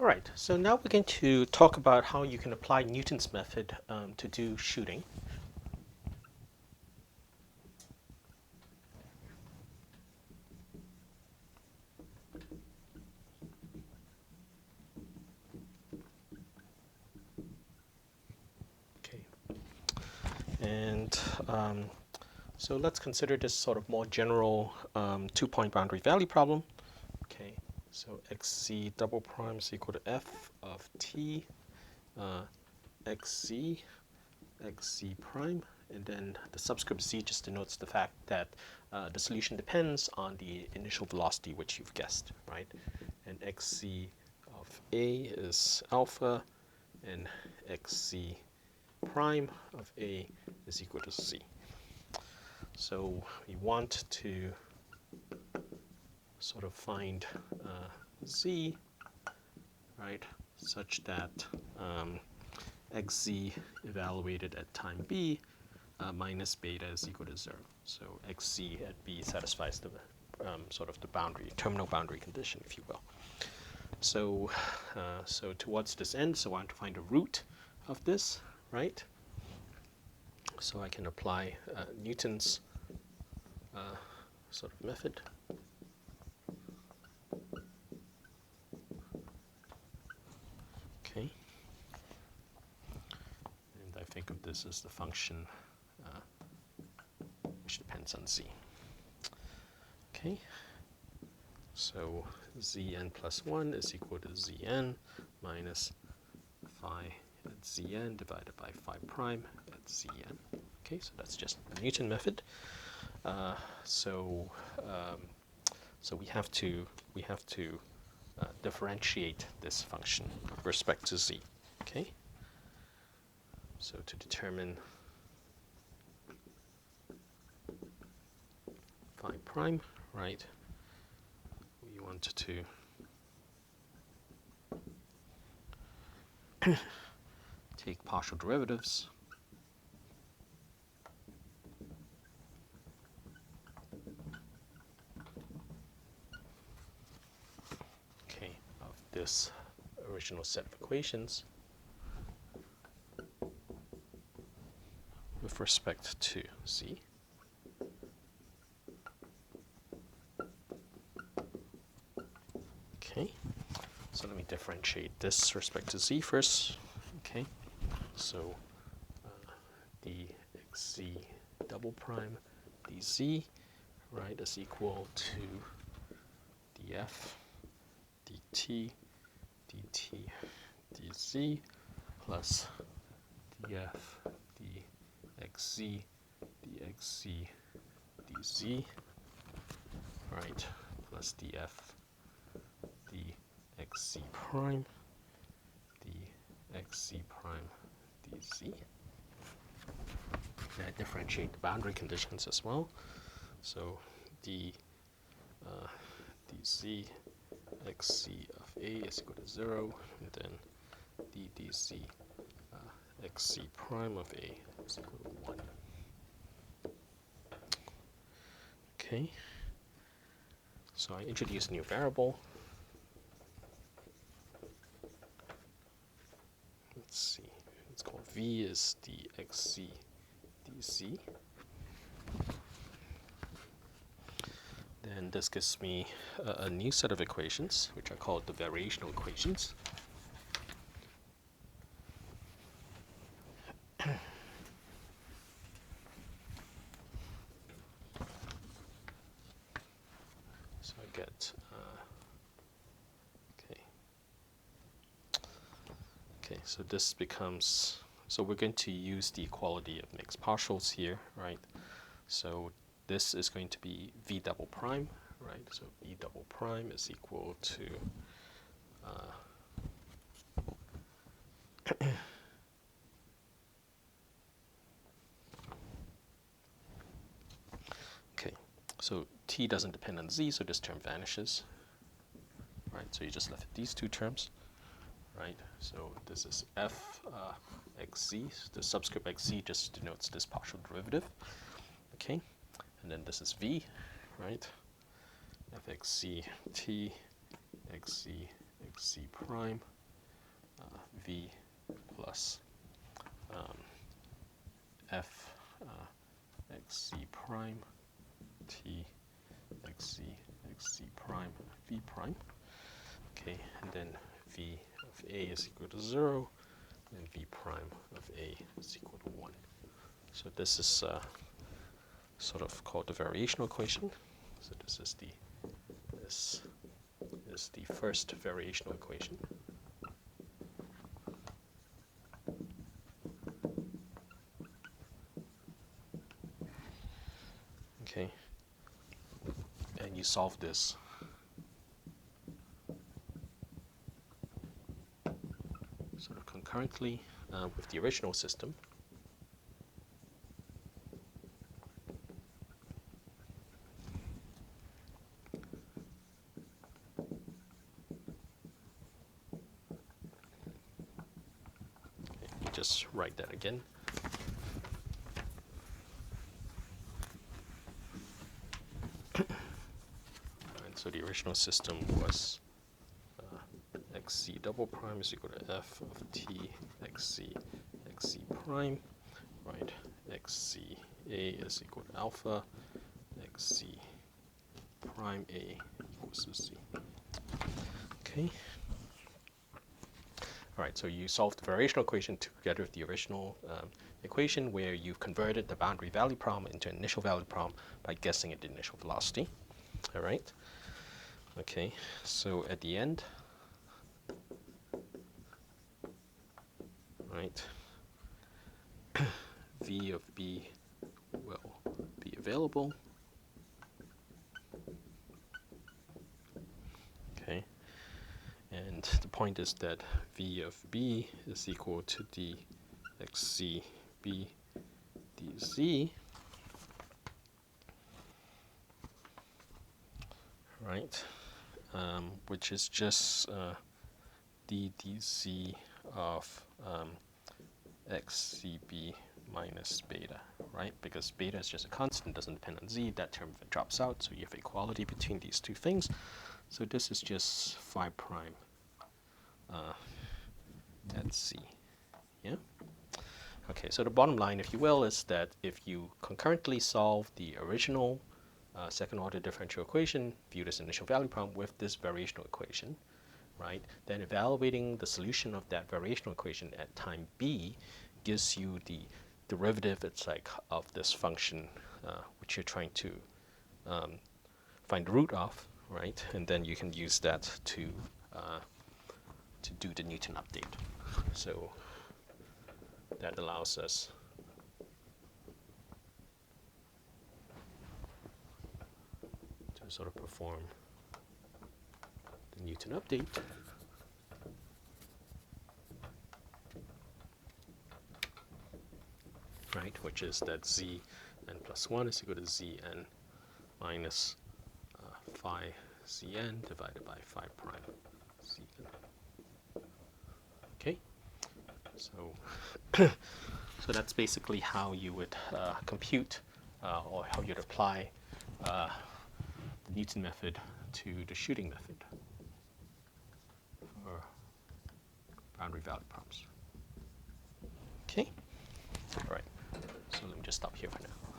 All right, so now we're going to talk about how you can apply Newton's method to do shooting. Okay, and so let's consider this sort of more general two-point boundary value problem. Okay, so xz double prime is equal to f of t xz prime, and then the subscript z just denotes the fact that the solution depends on the initial velocity, which you've guessed, right? And xz of a is alpha, and xz prime of a is equal to z. So we want to sort of find z, right, such that xz evaluated at time b minus beta is equal to 0. So xz at b satisfies the sort of the boundary, terminal boundary condition, if you will. So, so towards this end, so I want to find a root of this, right? So I can apply Newton's sort of method. Okay. And I think of this as the function which depends on z. Okay. So zn plus 1 is equal to zn minus phi at zn divided by phi prime at zn. Okay, so that's just the Newton method. So we have to differentiate this function with respect to z. Okay. So to determine phi prime, right? We want to take partial derivatives. Okay, of this original set of equations with respect to z. Okay, so let me differentiate this with respect to z first. Okay, so dxz double prime dz, right, is equal to df dt dt dz plus df dxz dxz dz, right, plus df dxz prime dxz prime dz. And I differentiate the boundary conditions as well. So d dz xz of a is equal to 0, and then d dz xz prime of a is equal to 1. Okay, so I introduce a new variable. Let's see, it's called v is dxz dz. Then this gives me a new set of equations, which are called the variational equations. So I get, okay, so this becomes, so we're going to use the equality of mixed partials here, right? So this is going to be v double prime, right? So v double prime is equal to okay, so t doesn't depend on z, so this term vanishes, right? So you just left these two terms, right? So this is f xz, the subscript xz just denotes this partial derivative, okay? And then this is v, right? fxc t xc xc prime v plus f xc prime t xc prime v prime. Okay, and then v of a is equal to 0, and v prime of a is equal to 1. So this is sort of called the variational equation. So this is the first variational equation. Okay, and you solve this sort of concurrently with the original system. Just write that again. And so the original system was xc double prime is equal to f of t xc prime, right? xc a is equal to alpha, xc prime a equals to z. Okay. All right, so you solved the variational equation together with the original equation where you've converted the boundary value problem into an initial value problem by guessing at the initial velocity. All right. Okay, so at the end, right, v of b will be available. Okay, and the point is that v of b is equal to d xc b dz, right, which is just d dz of xcb minus beta, right? Because beta is just a constant, doesn't depend on z. That term drops out, so you have equality between these two things. So this is just phi prime at z. Yeah? Okay, so the bottom line, if you will, is that if you concurrently solve the original second order differential equation, view this initial value problem with this variational equation, right, then evaluating the solution of that variational equation at time b gives you the derivative, it's like, of this function which you're trying to find the root of, right? And then you can use that to do the Newton update. So that allows us to sort of perform the Newton update. Right, which is that z n plus 1 is equal to z n minus phi zn divided by phi prime zn. Okay, so so that's basically how you would compute or how you'd apply the Newton method to the shooting method for boundary value problems. Okay, all right, so let me just stop here for now.